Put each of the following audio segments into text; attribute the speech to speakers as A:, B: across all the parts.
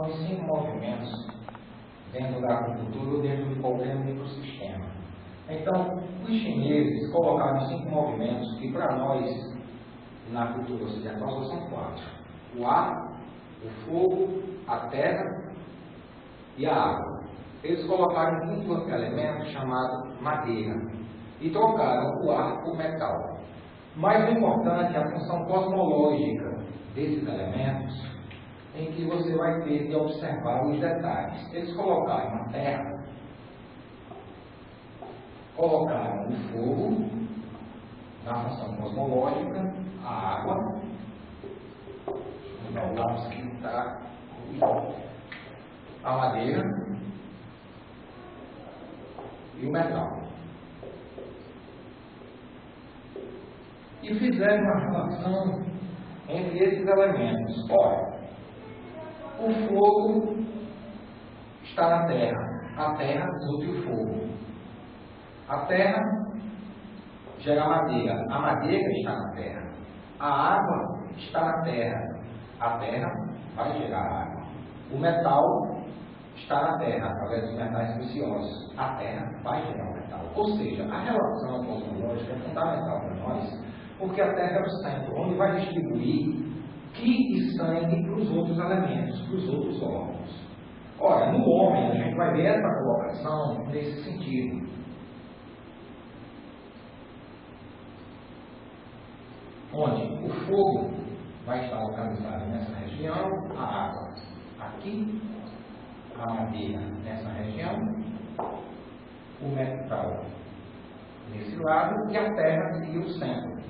A: São os 5 movimentos dentro da agricultura ou dentro de qualquer microsistema. Então, os chineses colocaram 5 movimentos que para nós, na cultura ocidental, só são 4. O ar, o fogo, a terra e a água. Eles colocaram um quinto elemento chamado madeira e trocaram o ar por metal. Mas o importante é a função cosmológica desses elementos, em que você vai ter de observar os detalhes. Eles colocaram a terra, colocaram o fogo na função cosmológica, a água, o lápis que está, a madeira e o metal. E fizeram uma relação entre esses elementos. Ora, o fogo está na terra, a terra nutre o fogo. A terra gera madeira, a madeira está na terra. A água está na terra, a terra vai gerar água. O metal está na terra, através dos metais preciosos. A terra vai gerar o metal. Ou seja, a relação cosmológica é fundamental para nós, porque a terra é o centro, onde vai distribuir ki e sangue para os outros elementos, para os outros órgãos. Ora, no homem, a gente vai ver essa colocação nesse sentido. Onde o fogo vai estar localizado nessa região, a água aqui, a madeira nessa região, o metal nesse lado e a terra seria o centro.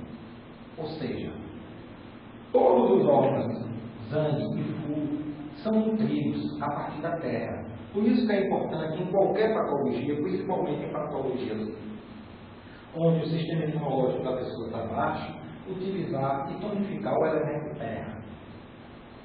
A: Ou seja, todos os órgãos, sangue e fogo, são nutridos a partir da terra. Por isso que é importante em qualquer patologia, principalmente em patologias onde o sistema imunológico da pessoa está baixo, utilizar e tonificar o elemento terra.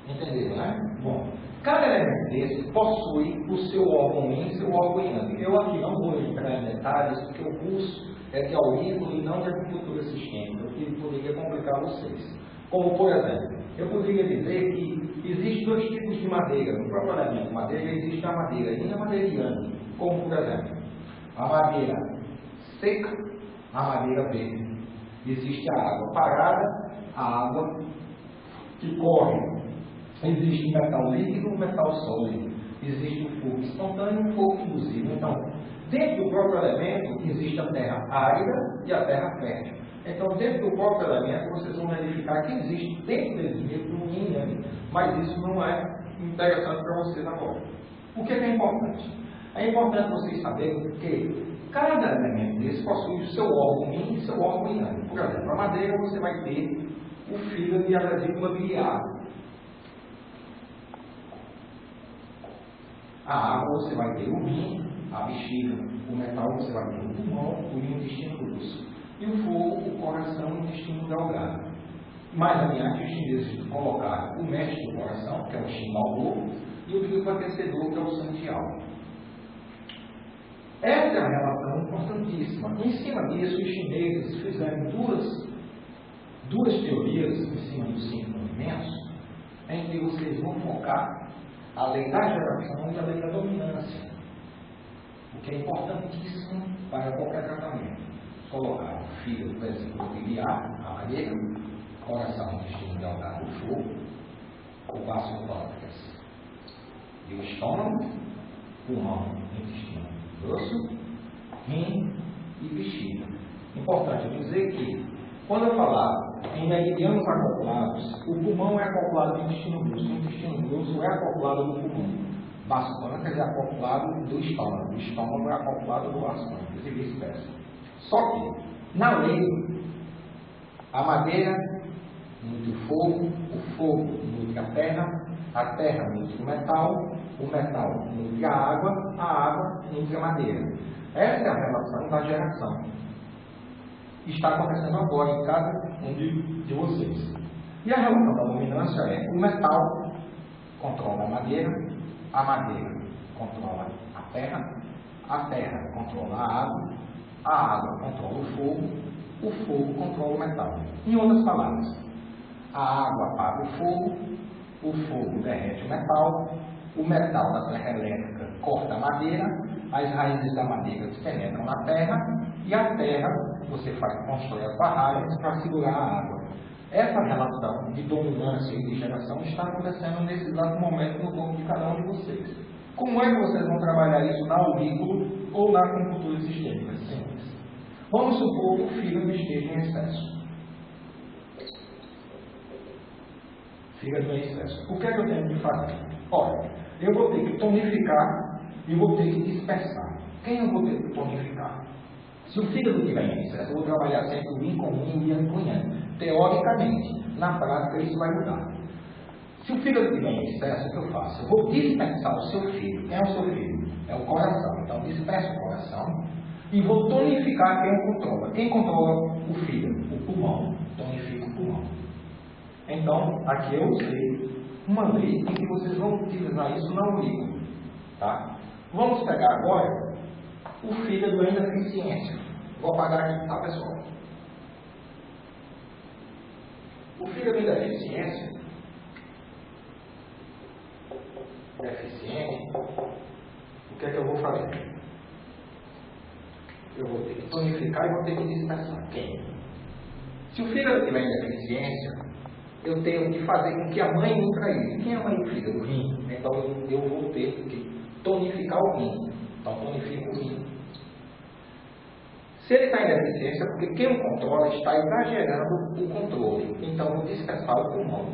A: Entenderam, né? Bom, cada elemento desse possui o seu órgão yin e seu órgão yang. Eu aqui não vou entrar em detalhes, porque o curso é de aurículo e não de agricultura sistêmica, o que poderia complicar vocês. Como, por exemplo, eu poderia dizer que existem 2 tipos de madeira. No próprio elemento madeira existe a madeira yin e a madeira yang. Como, por exemplo, a madeira seca, a madeira verde. Existe a água parada, a água que corre. Existe o metal líquido e o metal sólido. Existe o fogo espontâneo e o fogo induzido. Então, dentro do próprio elemento, existe a terra árida e a terra fértil. Então, dentro do próprio elemento, vocês vão verificar que existe dentro deles mesmo um yin e yang, mas isso não é interessante para vocês agora. O que é importante? É importante vocês saberem que cada elemento desse possui o seu órgão yin e seu órgão yang. Por exemplo, a madeira você vai ter o fígado e a vesícula biliar. A água você vai ter o rim, a bexiga. O metal você vai ter o pulmão, o intestino grosso. E o fogo, o coração e o intestino delgado. Mais adiante, os chineses colocaram o mestre do coração, que é o Xinbaobo, e o bioabastecedor, que é o Sanjiao. Essa é a relação importantíssima. Em cima disso, os chineses fizeram duas teorias em cima dos 5 movimentos, em que vocês vão focar a lei da geração e a lei da dominância, o que é importantíssimo para qualquer tratamento. Colocar o fígado, vesícula biliar, a madeira, coração, intestino delgado, o fogo, o vaso pâncreas e o estômago, pulmão, intestino grosso, rim e bexiga. Importante dizer que, quando eu falar em meridianos acoplados, o pulmão é acoplado ao intestino grosso, o intestino grosso é acoplado no pulmão. Vaso pâncreas é acoplado do estômago, o estômago é acoplado do vaso pâncreas e vice-versa. Só que, na lei, a madeira nutre o fogo nutre a terra nutre o metal nutre a água nutre a madeira. Essa é a relação da geração. Está acontecendo agora em cada um de vocês. E a relação da dominância é: o metal controla a madeira controla a terra controla a água controla o fogo controla o metal. Em outras palavras, a água apaga o fogo derrete o metal O metal da serra elétrica corta a madeira, as raízes da madeira penetram na terra, e a terra você constrói as barragens para segurar a água. Essa relação de dominância e de geração está acontecendo nesse exato momento no corpo de cada um de vocês. Como é que vocês vão trabalhar isso na aurículo ou na acupuntura sistêmica? Simples. Vamos supor que o fígado esteja em excesso. Fígado em excesso. O que é que eu tenho que fazer? Olha, eu vou ter que tonificar e vou ter que dispersar. Quem eu vou ter que tonificar? Se o fígado estiver em excesso, eu vou trabalhar sempre o yin com yin e yang com yang. Teoricamente, na prática isso vai mudar. Se o fígado estiver em excesso, o que eu faço? Eu vou dispensar o seu fígado. Quem é o seu fígado? É o coração. Então, disperso o coração e vou tonificar quem o controla. Quem controla o fígado? O pulmão. Tonifica o pulmão. Então, aqui eu usei uma lei em que vocês vão utilizar isso na aurícula. Tá? Vamos pegar agora o fígado em deficiência. Vou apagar aqui, tá, pessoal? O fígado em deficiente, o que é que eu vou fazer? Eu vou ter que tonificar e vou ter que dispersar. Quem? Se o fígado estiver em deficiência, eu tenho que fazer com que a mãe nutra ele. Quem é a mãe do fígado? O rim. Então eu vou ter que tonificar o rim. Então tonifico o rim. Se ele está em deficiência, porque quem o controla está exagerando o controle. Então, eu vou dispersar o pulmão.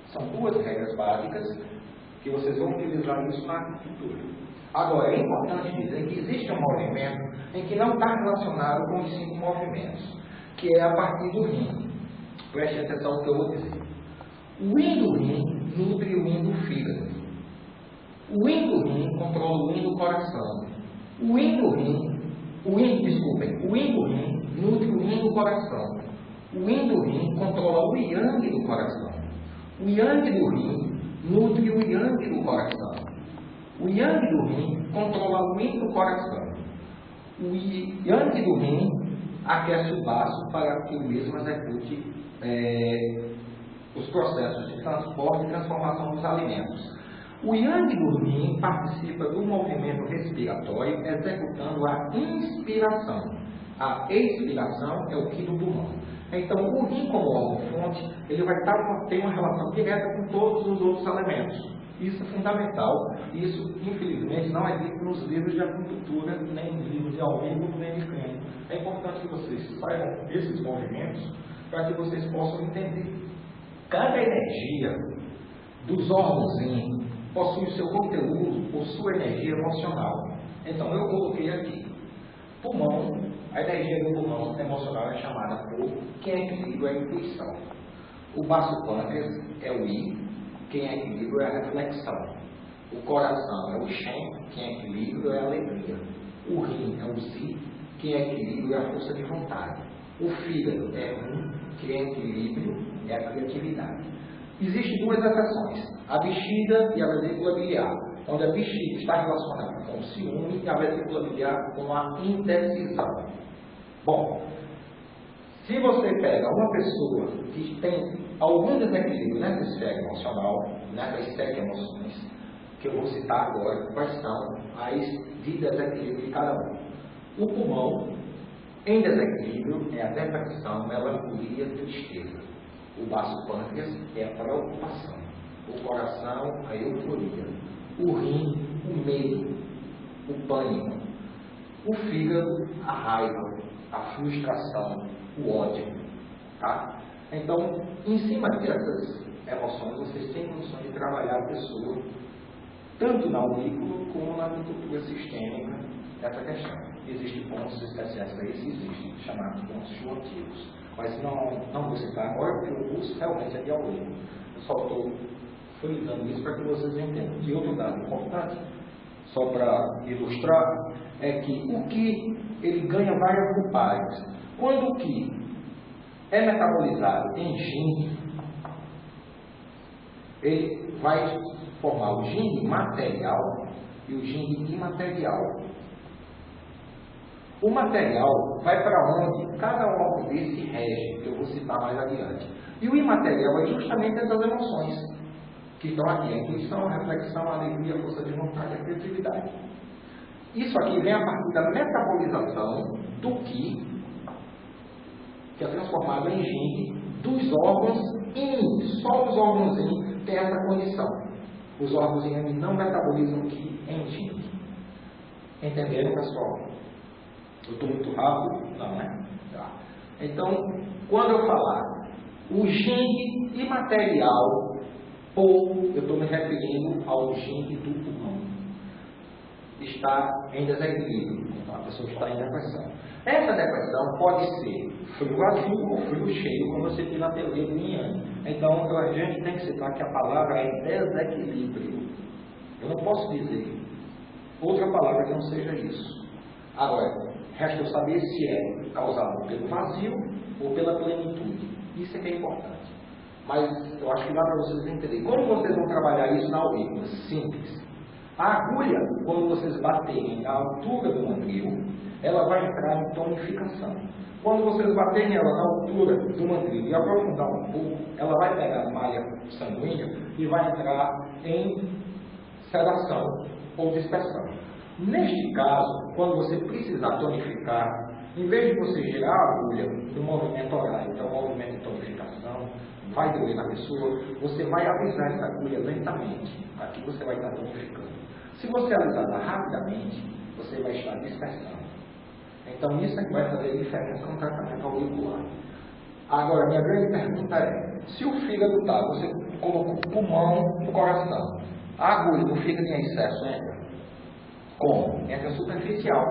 A: São duas regras básicas que vocês vão utilizar isso na acupuntura. Agora, é importante dizer que existe um movimento em que não está relacionado com os 5 movimentos, que é a partir do rim. Preste atenção no que eu vou dizer. O yin do rim nutre o yin do fígado. O yin do rim controla o yin do coração. O yin do rim o yin do rim nutre o yin do coração. O yin do rim controla o yang do coração. O yang do rim nutre o yang do coração. O yang do rim controla o yin do coração. O yang do rim aquece o baço para que o mesmo execute os processos de transporte e transformação dos alimentos. O yang do rim participa do movimento respiratório, executando a inspiração. A expiração é o ki do pulmão. Então, o rim, como órgão-fonte, ele vai ter uma relação direta com todos os outros elementos. Isso é fundamental. Isso, infelizmente, não é dito nos livros de acupuntura, nem nos livros de aurículo, nem de crânio. É importante que vocês saibam esses movimentos para que vocês possam entender. Cada energia dos órgãos possui o seu conteúdo, ou sua energia emocional. Então, eu coloquei aqui. Pulmão, a energia do pulmão emocional é chamada por quem é equilíbrio é a intuição. O baço pâncreas é o I, quem é equilíbrio é a reflexão. O coração é o Shen, quem é equilíbrio é a alegria. O rim é o Si, quem é equilíbrio é a força de vontade. O fígado é Rim, quem é equilíbrio é a criatividade. Existem duas exceções, a bexiga e a vesícula biliar, onde a bexiga está relacionada com o ciúme e a vesícula biliar com a indecisão. Bom, se você pega uma pessoa que tem algum desequilíbrio nessa esfera emocional, nessas 7 emoções, que eu vou citar agora, quais são as de desequilíbrio de cada um. O pulmão, em desequilíbrio, é a depressão, melancolia e tristeza. O baço pâncreas é a preocupação. O coração, a euforia. O rim, o medo, o pânico. O fígado, a raiva, a frustração, o ódio. Tá? Então, em cima dessas emoções, vocês têm condição de trabalhar a pessoa, tanto na aurículo como na acupuntura sistêmica, essa questão. Existem pontos especiais para isso, existem, chamados pontos joativos. Mas não vou citar agora, porque o curso realmente é de aurículo. Eu só estou frisando isso para que vocês entendam. E outro dado importante, só para ilustrar, é que o Qi, ele ganha várias roupagens. Quando o Qi é metabolizado em Jing, ele vai formar o Jing material e o Jing imaterial. O material vai para onde cada órgão desse rege, que eu vou citar mais adiante. E o imaterial é justamente essas emoções, que estão aqui: a intuição, a reflexão, a alegria, a força de vontade, a criatividade. Isso aqui vem a partir da metabolização do que é transformado em yin dos órgãos yin. Só os órgãos yin têm essa condição. Os órgãos yin não metabolizam ki em yin. Entenderam, pessoal? Eu estou muito rápido? Não, né? Tá. Então, quando eu falar o yin imaterial, ou eu estou me referindo ao yin do pulmão, está em desequilíbrio. Então, a pessoa está em depressão. Essa depressão pode ser frio vazio ou frio cheio, como você tem na teoria do Yin. Então, a gente tem que citar que a palavra é desequilíbrio. Eu não posso dizer outra palavra que não seja isso. Agora, resta eu saber se é causado pelo vazio ou pela plenitude. Isso é que é importante. Mas eu acho que dá para vocês entenderem. Como vocês vão trabalhar isso na aurícula? Simples. A agulha, quando vocês baterem na altura do mandril, ela vai entrar em tonificação. Quando vocês baterem ela na altura do mandril e aprofundar um pouco, ela vai pegar a malha sanguínea e vai entrar em sedação ou dispersão. Neste caso, quando você precisar tonificar, em vez de você girar a agulha do movimento horário, que é o movimento de tonificação, vai doer na pessoa, você vai alisar essa agulha lentamente. Aqui você vai estar tonificando. Se você alisar rapidamente, você vai estar dispersando. Então, isso é que vai fazer diferença no tratamento auricular. Agora, minha grande pergunta é: se o fígado está, você colocou o pulmão no coração, a agulha do fígado em excesso entra? Como? Entra superficial.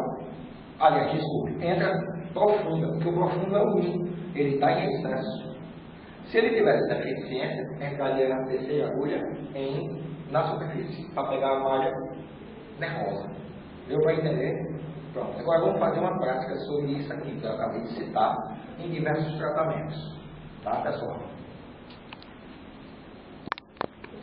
A: Aliás, desculpe, entra profunda, porque o profundo é o yin, ele está em excesso. Se ele tivesse deficiência, entraria na terceira agulha na superfície, para pegar a malha nervosa. Deu para entender? Pronto. Agora vamos fazer uma prática sobre isso aqui que eu acabei de citar em diversos tratamentos. Tá, pessoal?